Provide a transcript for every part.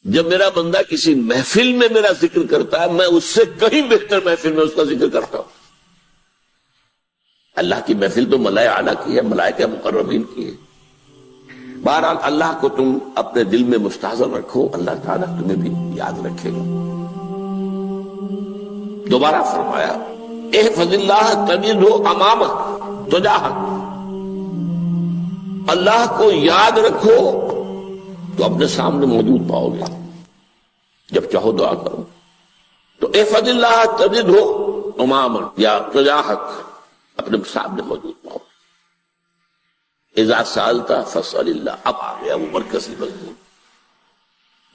جب میرا بندہ کسی محفل میں میرا ذکر کرتا ہے، میں اس سے کہیں بہتر محفل میں اس کا ذکر کرتا ہوں۔ اللہ کی محفل تو ملائکہ اعلیٰ کی ہے، ملائکہ مقربین کی ہے۔ بہرحال اللہ کو تم اپنے دل میں مستحضر رکھو، اللہ تعالیٰ تمہیں بھی یاد رکھے گا۔ دوبارہ فرمایا احفظ اللہ تجدہ امامک تجاہک، اللہ کو یاد رکھو تو اپنے سامنے موجود پاؤ گے، جب چاہو دعا کرو تو احفظ اللہ تجدہ امامک یا تجاہک، اپنے سامنے موجود پاؤ۔ اذا سالتا فاسأل اللہ، اب آ گیا وہ مرکزی مضمون۔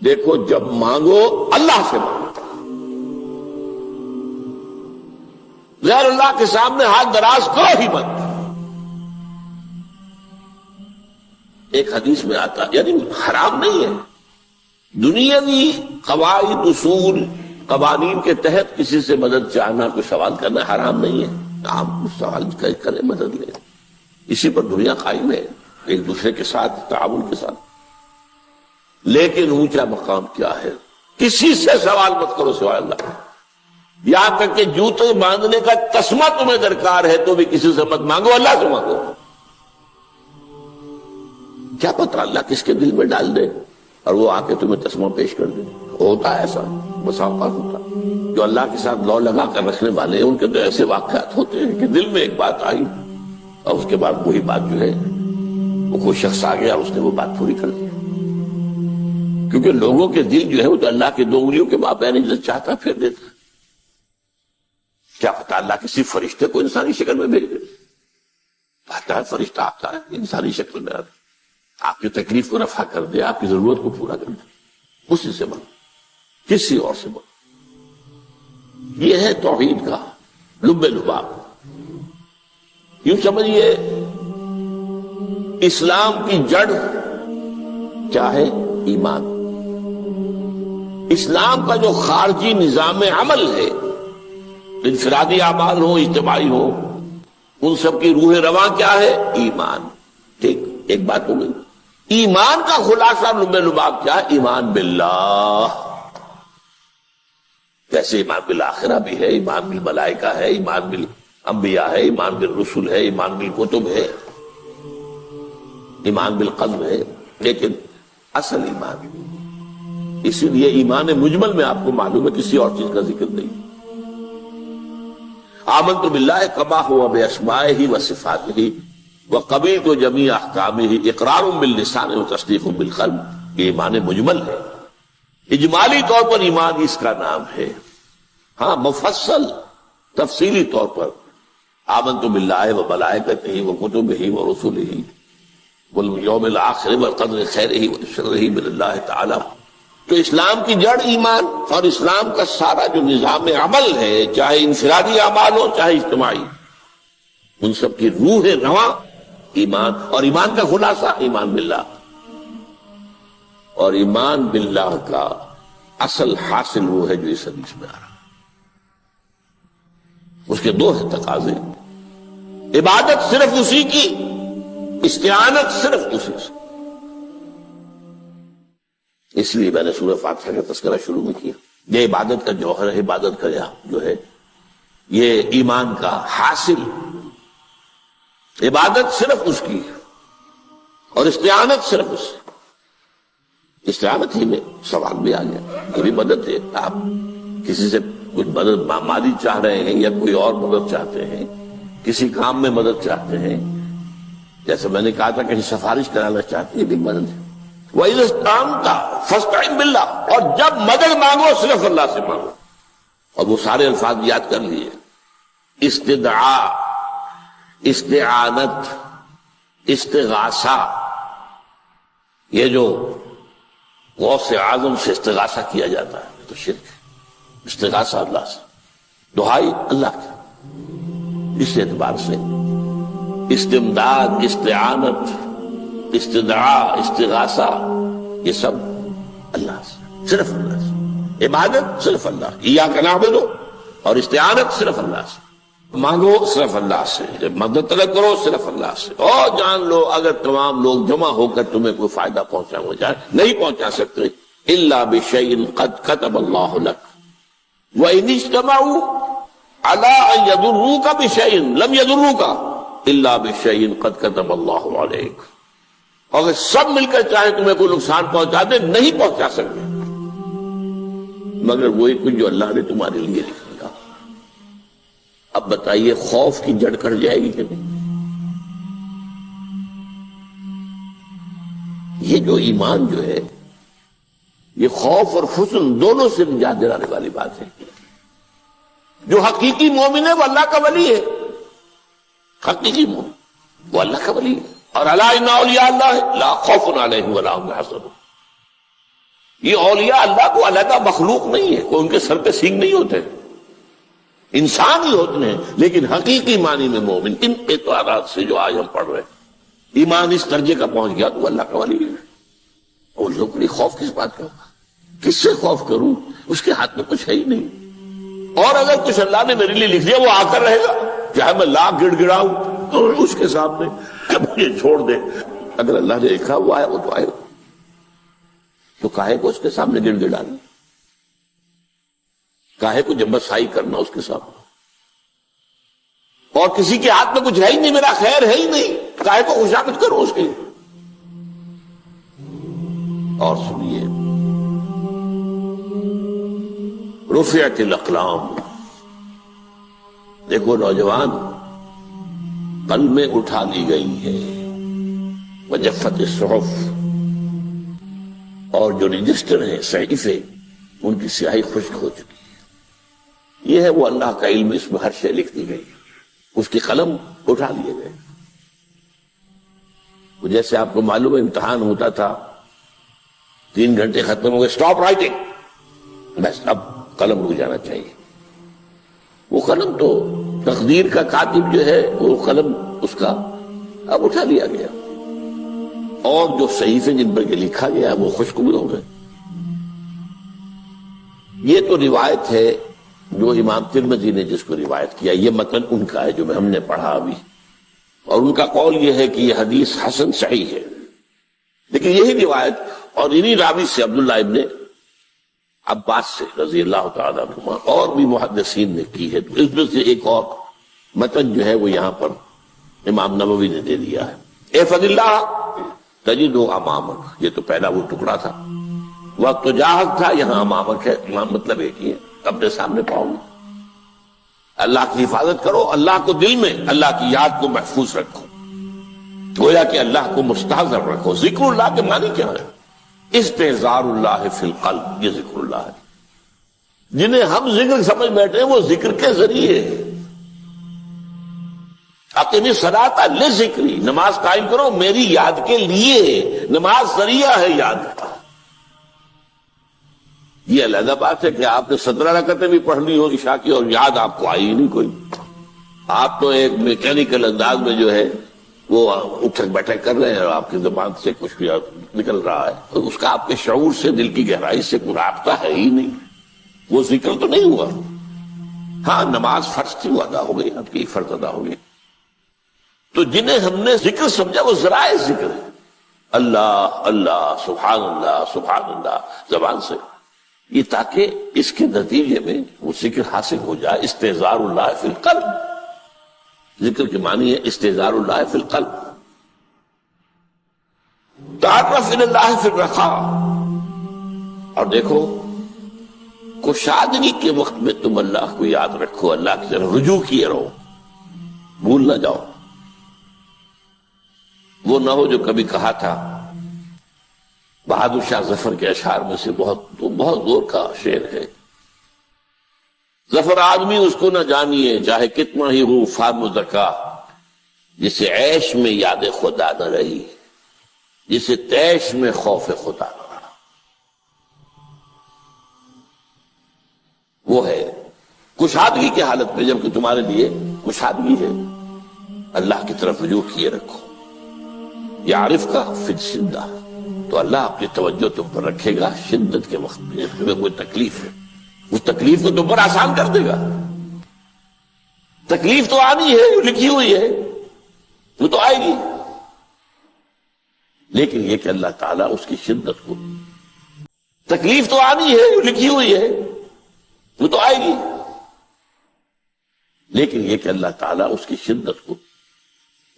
دیکھو جب مانگو اللہ سے مانگو، غیر اللہ کے سامنے ہاتھ دراز کرو ہی مت۔ ایک حدیث میں آتا، یعنی حرام نہیں ہے، دنیاوی قواعد اصول قوانین کے تحت کسی سے مدد چاہنا، کوئی سوال کرنا حرام نہیں ہے۔ آپ سوال کریں، مدد لیں، اسی پر دنیا قائم ہے، ایک دوسرے کے ساتھ تعاون کے ساتھ۔ لیکن اونچا مقام کیا ہے؟ کسی سے سوال مت کرو سوائے اللہ، یہاں تک کہ جوتے باندھنے کا تسمہ تمہیں درکار ہے تو بھی کسی سے مت مانگو، اللہ سے مانگو۔ کیا پتہ اللہ کس کے دل میں ڈال دے اور وہ آ کے تمہیں تسمہ پیش کر دے۔ ہوتا ہے ایسا، بس اوقات ہوتا ہے۔ جو اللہ کے ساتھ لو لگا کر رکھنے والے ہیں ان کے تو ایسے واقعات ہوتے ہیں کہ دل میں ایک بات آئی اور اس کے بعد وہی بات جو ہے وہ کوئی شخص آ گیا، اس نے وہ بات پوری کر دی۔ کیونکہ لوگوں کے دل جو ہے وہ تو اللہ کے دو انگلیوں کے مابین جو چاہتا پھر دیتا۔ کیا پتہ اللہ کسی فرشتے کو انسانی شکل میں بھیج دے، آتا ہے فرشتہ، آتا ہے انسانی شکل میں، آپ کی تکلیف کو رفع کر دے، آپ کی ضرورت کو پورا کر دے۔ اسی سے مانگو، کسی اور سے مانگو۔ یہ ہے توحید کا لب لباب۔ یوں سمجھیے اسلام کی جڑ کیا ہے؟ ایمان۔ اسلام کا جو خارجی نظام عمل ہے، انفرادی اعمال ہو، اجتماعی ہو، ان سب کی روح رواں کیا ہے؟ ایمان۔ ٹھیک، ایک بات ہو گئی۔ ایمان کا خلاصہ لب لباب کیا ہے؟ ایمان باللہ۔ جیسے ایمان بالآخرہ بھی ہے، ایمان بالملائکہ ہے، ایمان بالانبیاء ہے، ایمان بالرسل ہے، ایمان بالکتب ہے، ایمان بالقلب ہے، لیکن اصل ایمان، اسی لیے ایمان مجمل میں آپ کو معلوم ہے کسی اور چیز کا ذکر نہیں۔ آمنت باللہ کما ہوا باسمائہ وصفاتہ وقبلت جمیع احکامہ اقرار باللسان وتصدیق بالقلب، یہ ایمان مجمل ہے۔ اجمالی طور پر ایمان اس کا نام ہے، ہاں مفصل تفصیلی طور پر آمنت باللہ وملائکتہ وکتبہ ورسلہ والیوم الآخر والقدر خیرہ وشرہ من اللہ تعالی۔ تو اسلام کی جڑ ایمان، اور اسلام کا سارا جو نظام عمل ہے، چاہے انفرادی اعمال ہو چاہے اجتماعی، ان سب کی روح رواں ایمان، اور ایمان کا خلاصہ ایمان باللہ۔ اور ایمان باللہ کا اصل حاصل وہ ہے جو اس حدیث میں آ رہا ہے۔ اس کے دو ہیں تقاضے، عبادت صرف اسی کی، استعانت صرف اسی سے۔ اس لیے میں نے سورہ فاتحہ کا تذکرہ شروع میں کیا۔ یہ عبادت کا جوہر ہے، عبادت کا جو ہے یہ ایمان کا حاصل۔ عبادت صرف اس کی اور استعانت صرف اس سے۔ استعانت ہی میں سوال بھی آ گیا، یہ بھی مدد ہے۔ آپ کسی سے کچھ مدد مالی چاہ رہے ہیں یا کوئی اور مدد چاہتے ہیں، کسی کام میں مدد چاہتے ہیں، جیسے میں نے کہا تھا کہ سفارش کرانا چاہتے ہیں، یہ بھی مدد ہے۔ وَإِذَا اسْتَعَنْتَ فَاسْتَعِنْ بِاللَّهِ، اور جب مدد مانگو صرف اللہ سے مانگو۔ اور وہ سارے الفاظ یاد کر لیے، استدعاء، استعانت، استغاثہ۔ یہ جو غوث اعظم سے استغاثہ کیا جاتا ہے تو شرک ہے۔ استغاثہ اللہ سے، دعائی اللہ کی، اس اعتبار سے استمداد، استعانت، استدعاء، استغاثہ، یہ سب اللہ سے، صرف اللہ سے۔ عبادت صرف اللہ کی، ایاک نعبد، اور استعانت صرف اللہ سے۔ مانگو صرف اللہ سے، جب مدد طلب کرو صرف اللہ سے۔ اور جان لو اگر تمام لوگ جمع ہو کر تمہیں کوئی فائدہ پہنچانا چاہے نہیں پہنچا سکتے، الا بشيء قد كتب الله لك وان اجتمعوا على ان يضروك بشيء لم يضروك الا بشيء قد كتب الله عليك. اگر سب مل کر چاہے تمہیں کوئی نقصان پہنچا دے نہیں پہنچا سکتے مگر وہی کچھ جو اللہ نے تمہارے لیے لکھا. اب بتائیے خوف کی جڑ کٹ جائے گی کہ نہیں؟ یہ جو ایمان جو ہے یہ خوف اور حزن دونوں سے نجات دلانے والی بات ہے. جو حقیقی مومن ہے وہ اللہ کا ولی ہے. حقیقی مومن وہ اللہ کا ولی ہے. اور الا ان اولیاء اللہ لا خوف علیہم ولا هم يحزنون. یہ اولیاء اللہ کو علیحدہ مخلوق نہیں ہے، کوئی ان کے سر پہ سینگ نہیں ہوتے، انسان ہی ہوتے ہیں. لیکن حقیقی معنی میں مومن ان اعتبارات سے جو آج ہم پڑھ رہے ہیں ایمان اس درجے کا پہنچ گیا تو اللہ کا ولی ہے. اور لوگ بڑی خوف کس بات کا ہوگا؟ کس سے خوف کروں؟ اس کے ہاتھ میں کچھ ہے ہی نہیں. اور اگر کچھ اللہ نے میرے لیے لکھ دیا وہ آ کر رہے گا، چاہے میں لاکھ گڑ گڑاؤں تو اس کے سامنے مجھے چھوڑ دے. اگر اللہ نے لکھا وہ آئے وہ تو آئے، تو کاہے کو اس کے سامنے گڑ گڑانا، کاہے کو جبسائی کرنا اس کے سامنے. اور کسی کے ہاتھ میں کچھ ہے ہی نہیں، میرا خیر ہے ہی نہیں، کاہے کو خوشامد کرو اس کی. اور سنیے رفعت الاقلام. دیکھو نوجوان، قلمیں اٹھا لی گئی ہے، وجفت الصحف، اور جو رجسٹر ہیں صحیفے ان کی سیاہی خشک ہو چکی ہے. یہ ہے وہ اللہ کا علم، اس میں ہر شے لکھ دی گئی، اس کی قلم اٹھا لیے گئے. جیسے آپ کو معلوم ہے امتحان ہوتا تھا، 3 گھنٹے ختم ہو گئے، اسٹاپ رائٹنگ، بس اب قلم رک جانا چاہیے. وہ قلم تو تقدیر کا کاتب جو ہے وہ قلم اس کا اب اٹھا لیا گیا، اور جو صحیفے جن پر لکھا گیا وہ خشک بھی ہو گئے. یہ تو روایت ہے جو امام ترمذی نے جس کو روایت کیا، یہ متن ان کا ہے جو ہم نے پڑھا ابھی، اور ان کا قول یہ ہے کہ یہ حدیث حسن صحیح ہے. لیکن یہی روایت اور انہی راوی سے عبداللہ ابن عباس سے رضی اللہ تعالیٰ عنہما اور بھی محدثین نے کی ہے. تو اس میں سے ایک اور متن جو ہے وہ یہاں پر امام نووی نے دے دیا ہے. احفظ اللہ تجدہ امامک، یہ تو پہلا وہ ٹکڑا تھا. وقت جاہد تھا، یہاں امامک ہے، امام مطلب ایک ہی ہے، اپنے سامنے پاؤ گے. اللہ کی حفاظت کرو، اللہ کو دل میں، اللہ کی یاد کو محفوظ رکھو، گویا کہ اللہ کو مستحضر رکھو. ذکر اللہ کے معنی کیا ہے؟ استحضار اللہ فی القلب، یہ ذکر اللہ ہے. جنہیں ہم ذکر سمجھ بیٹھے ہیں وہ ذکر کے ذریعے اقیم الصلاۃ لذکری، نماز قائم کرو میری یاد کے لیے. نماز ذریعہ ہے یاد کا. یہ علیحدہ بات ہے کہ آپ نے 17 رکعتیں بھی پڑھ لی ہو عشاء کی اور یاد آپ کو آئی ہی نہیں کوئی. آپ تو ایک میکینیکل انداز میں جو ہے وہ اٹھک بیٹھک کر رہے ہیں اور آپ کی زبان سے کچھ نکل رہا ہے، تو اس کا آپ کے شعور سے، دل کی گہرائی سے کوئی رابطہ ہے ہی نہیں. وہ ذکر تو نہیں ہوا. ہاں نماز فرض تھی، وہ ادا ہو گئی، آپ کی فرض ادا ہو گئی. تو جنہیں ہم نے ذکر سمجھا وہ ذرائع ذکر ہے. اللہ اللہ، سبحان اللہ، سبحان اللہ زبان سے، یہ تاکہ اس کے نتیجے میں وہ ذکر حاصل ہو جائے. استحضار اللہ فی القلب، ذکر کے معنی ہے استحضار اللہ فی القلب. تعرف الی اللہ فی الرخاء، اور دیکھو کشادگی کے وقت میں تم اللہ کو یاد رکھو، اللہ کی طرف رجوع کیے رہو، بھول نہ جاؤ. وہ نہ ہو جو کبھی کہا تھا، بہادر شاہ ظفر کے اشعار میں سے بہت زور کا شعر ہے. ظفر آدمی اس کو نہ جانیے چاہے کتنا ہی ہو فام زکا، جسے عیش میں یاد خدا نہ رہی، جسے تیش میں خوف خدا نہ رہا. وہ ہے کشادگی کی حالت میں، جبکہ تمہارے لیے کشادگی ہے. اللہ کی طرف رجوع کیے رکھو. یعرف کا فی الشدہ، تو اللہ اپنی توجہ تم پر رکھے گا شدت کے وقت میں. تمہیں کوئی تکلیف ہے، اس تکلیف کو تم پر آسان کر دے گا. تکلیف تو آنی ہے، وہ لکھی ہوئی ہے، وہ تو آئے گی. لیکن یہ کہ اللہ تعالیٰ اس کی شدت کو تکلیف تو آنی ہے، جو لکھی ہوئی ہے وہ تو آئے گی، لیکن یہ کہ اللہ تعالیٰ اس کی شدت کو،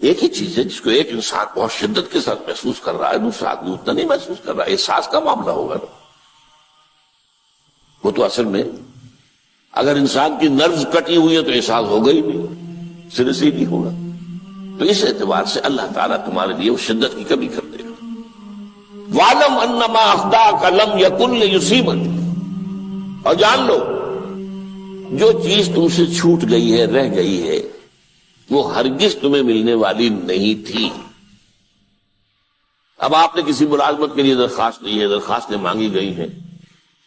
ایک ہی چیز ہے جس کو ایک انسان بہت شدت کے ساتھ محسوس کر رہا ہے، دوسرا آدمی اتنا نہیں محسوس کر رہا ہے، احساس کا معاملہ ہوگا نا۔ وہ تو اصل میں اگر انسان کی نروز کٹی ہوئی ہے تو احساس ہوگا ہی نہیں، سرے سے ہی نہیں ہوگا۔ تو اس اعتبار سے اللہ تعالیٰ تمہارے لیے وہ شدت کی کمی کر دے گا۔ وَاعْلَمْ أَنَّمَا أَخْطَأَكَ لَمْ يَكُنْ لِيُصِيبَكَ، اور جان لو جو چیز تم سے چھوٹ گئی ہے، رہ گئی ہے، وہ ہرگز تمہیں ملنے والی نہیں تھی۔ اب آپ نے کسی ملازمت کے لیے درخواست دی ہے، درخواستیں مانگی گئی ہیں،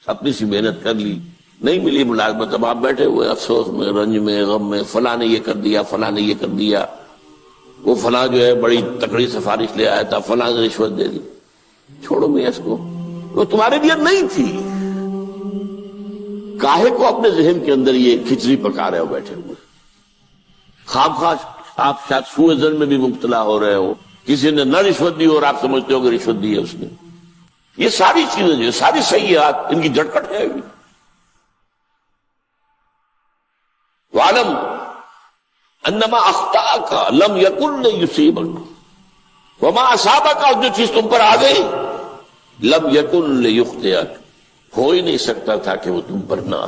اپنی سی محنت کر لی، نہیں ملی ملازمت، اب آپ بیٹھے ہوئے افسوس میں، رنج میں، غم میں، فلاں نے یہ کر دیا، فلاں نے یہ کر دیا، وہ فلاں جو ہے بڑی تکڑی سفارش لے آیا تھا، فلاں نے رشوت دے دی۔ چھوڑو میاں اس کو، وہ تمہارے لیے نہیں تھی۔ کاہے کو اپنے ذہن کے اندر یہ کھچڑی پکا رہے ہو بیٹھے ہوئے؟ خواہ آپ شاید سوء ظن میں بھی مبتلا ہو رہے ہو، کسی نے نہ رشوت دی اور آپ سمجھتے ہو کہ رشوت دی ہے اس نے۔ یہ ساری چیزیں جو ساری سیئات، ان کی جڑ کٹ ہے ابھی۔ وَاعْلَمْ أَنَّمَا أَخْطَأَكَ لَمْ يَكُنْ لِيُصِيبَكَ وَمَا أَصَابَكَ، اور جو چیز تم پر آ گئی، لَمْ يَكُنْ لِيُخْطِئَكَ، ہو ہی نہیں سکتا تھا کہ وہ تم پر نہ آ۔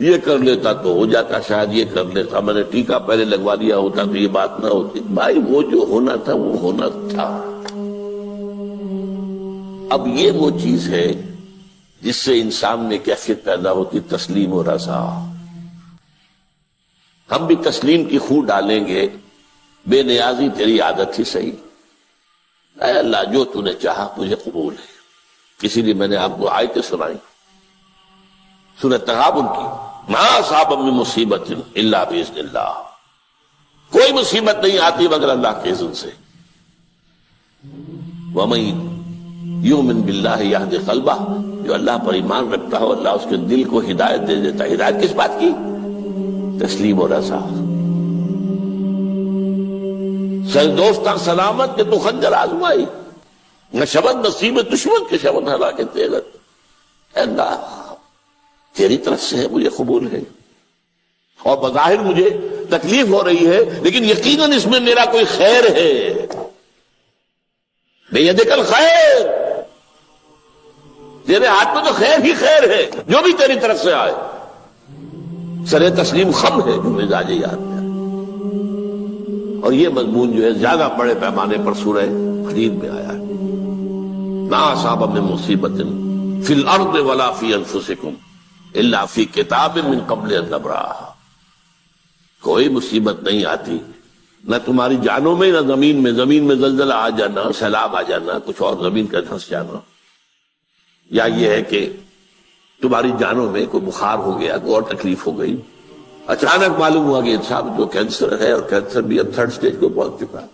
یہ کر لیتا تو ہو جاتا، شاید یہ کر لیتا، میں نے ٹیکا پہلے لگوا دیا ہوتا تو یہ بات نہ ہوتی۔ بھائی وہ جو ہونا تھا وہ ہونا تھا۔ اب یہ وہ چیز ہے جس سے انسان میں کیفیت پیدا ہوتی، تسلیم و رضا۔ ہم بھی تسلیم کی خو ڈالیں گے، بے نیازی تیری عادت ہی صحیح، اے اللہ جو تو نے چاہا مجھے قبول ہے۔ اسی لیے میں نے آپ کو آیتیں سنائی سورہ تغابن کی، ما اصاب من مصیبت الا باذن اللہ، کوئی مصیبت نہیں آتی مگر اللہ کے اذن سے۔ وَمَن یؤمن باللہ یہد قلبہ، جو اللہ پر ایمان رکھتا ہو اللہ اس کے دل کو ہدایت دے دیتا ہے۔ ہدایت کس بات کی؟ تسلیم و رضا۔ سر دوستاں سلامت کہ تو خنجر آزمائی، نہ شبد نصیب دشمن کے شبد ہلاکت تیغت، اے اللہ تیری طرف سے ہے، مجھے قبول ہے، اور بظاہر مجھے تکلیف ہو رہی ہے لیکن یقیناً اس میں میرا کوئی خیر ہے۔ بیدک الخیر، تیرے ہاتھ میں تو خیر ہی خیر ہے، جو بھی تیری طرف سے آئے۔ سر تسلیم خم ہے جو مزاج یاد میں آئے۔ اور یہ مضمون جو ہے زیادہ بڑے پیمانے پر سورہ حدید میں آیا ہے۔ ما اصاب من مصیبت فی الارض ولا فی انفسکم الا فی کتاب من قبل ان نبرأھا، کوئی مصیبت نہیں آتی نہ تمہاری جانوں میں نہ زمین میں، زمین میں زلزلہ آ جانا، سیلاب آ جانا، کچھ اور زمین کا دھنس جانا، یا یہ ہے کہ تمہاری جانوں میں کوئی بخار ہو گیا، کوئی اور تکلیف ہو گئی، اچانک معلوم ہوا کہ انسان جو کینسر ہے، اور کینسر بھی اب 3rd سٹیج کو پہنچ چکا ہے،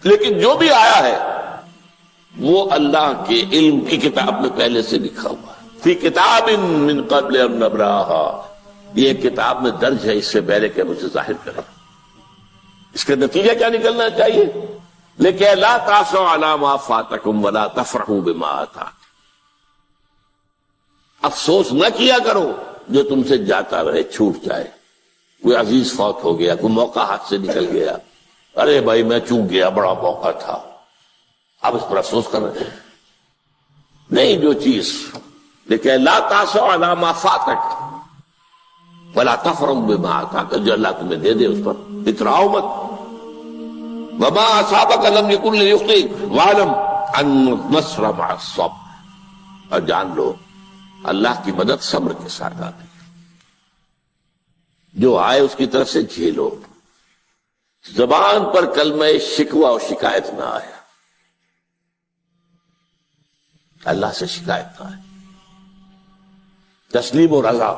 لیکن جو بھی آیا ہے وہ اللہ کے علم کی کتاب میں پہلے سے لکھا ہوا ہے۔ فی کتاب من قبل ان نبرأھا، یہ کتاب میں درج ہے اس سے پہلے کہ مجھے ظاہر کرے۔ اس کا نتیجہ کیا نکلنا چاہیے؟ لیکن لا تأسوا علی ما فاتکم ولا تفرحوا بما آتاکم، افسوس نہ کیا کرو جو تم سے جاتا رہے، چھوٹ جائے، کوئی عزیز فوت ہو گیا، کوئی موقع ہاتھ سے نکل گیا، ارے بھائی میں چوک گیا، بڑا موقع تھا، آپ اس پر افسوس کر رہے ہیں، نہیں جو چیز، لیکن لا تأسوا علی ما فاتک ولا تفرحوا بما آتاک، جو اللہ تمہیں دے دے اس پر اتراؤ مت۔ وما اصابک لم یکن لیخطئک واعلم ان النصر مع الصبر، اور جان لو اللہ کی مدد صبر کے ساتھ آتی ہے، جو آئے اس کی طرف سے جھیلو، زبان پر کلمہ شکوہ اور شکایت نہ آئے، اللہ سے شکایت نہ آئے، تسلیم و رضا،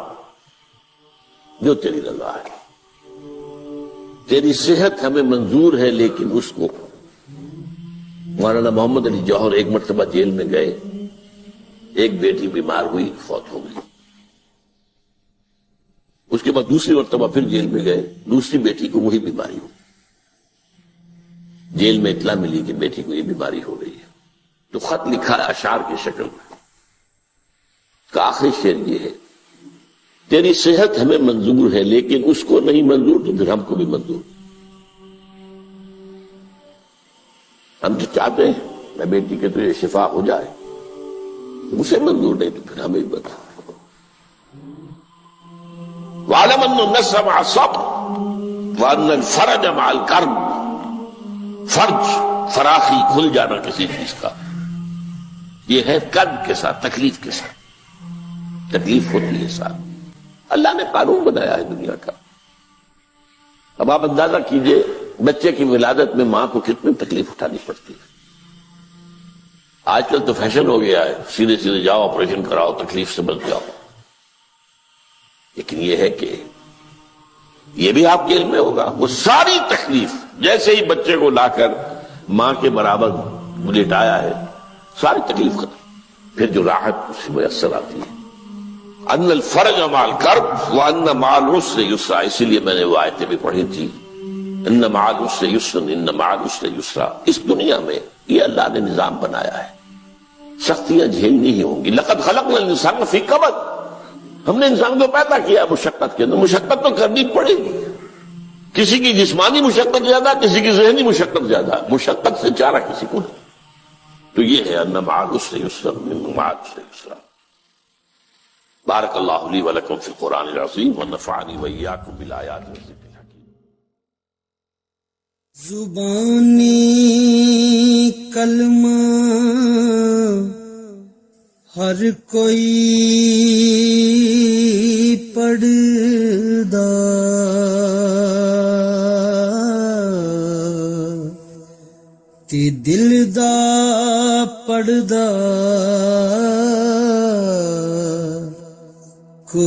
جو تیری رضا ہے۔ تیری صحت ہمیں منظور ہے لیکن اس کو، مولانا محمد علی جوہر ایک مرتبہ جیل میں گئے، ایک بیٹی بیمار ہوئی، فوت ہو گئی، اس کے بعد دوسری مرتبہ پھر جیل میں گئے، دوسری بیٹی کو وہی بیماری ہوئی، جیل میں اطلاع ملی کہ بیٹی کو یہ بیماری ہو گئی ہے، تو خط لکھا ہے اشعار کی شکل میں، کا آخری شعر یہ ہے: تیری صحت ہمیں منظور ہے لیکن اس کو نہیں منظور تو پھر ہم کو بھی منظور۔ ہم تو چاہتے ہیں میں بیٹی کے تجھے شفا ہو جائے، اسے منظور نہیں تو پھر ہمیں بھی بتا۔ وَاعْلَمْ أَنَّ النَّصْرَ مَعَ الصَّبْرِ وَأَنَّ الْفَرَجَ مَعَ الْكَرْبِ۔ فرج، فراخی، کھل جانا کسی چیز کا، یہ ہے کرب کے ساتھ، تکلیف کے ساتھ، تکلیف ہوتی ہے ساتھ۔ اللہ نے قانون بنایا ہے دنیا کا۔ اب آپ اندازہ کیجئے بچے کی ولادت میں ماں کو کتنی تکلیف اٹھانی پڑتی ہے۔ آج کل تو فیشن ہو گیا ہے، سیدھے سیدھے جاؤ، آپریشن کراؤ، تکلیف سے بچ جاؤ، لیکن یہ ہے کہ یہ بھی آپ کے علم میں ہوگا، وہ ساری تکلیف جیسے ہی بچے کو لا کر ماں کے برابر لٹایا ہے، ساری تکلیف ختم، پھر جو راحت اس سے میسر آتی ہے۔ ان الفرج مع الکرب وان مع العسر یسرا، اسی لیے میں نے وہ آیتیں بھی پڑھی تھی، ان مع العسر یسرا، ان مع العسر یسرا۔ اس دنیا میں یہ اللہ نے نظام بنایا ہے، سختیاں جھیلنی ہی ہوں گی۔ لقد خلقنا الانسان فی کبد، ہم نے انسان کو پیدا کیا مشقت کے اندر، مشقت تو کرنی پڑے گی۔ کسی کی جسمانی مشقت زیادہ، کسی کی ذہنی مشقت زیادہ، مشقت سے چارہ کسی کو نہیں۔ تو یہ ہے ان مع العسر یسرا، ان مع العسر یسرا۔ بارک اللہ لی ولکم فی القرآن العظیم ونفعنی وإیاکم بالآیات والذکر الحکیم۔ زبانی کلمہ ہر کوئی پڑھدا، تے دل دا پڑھدا کو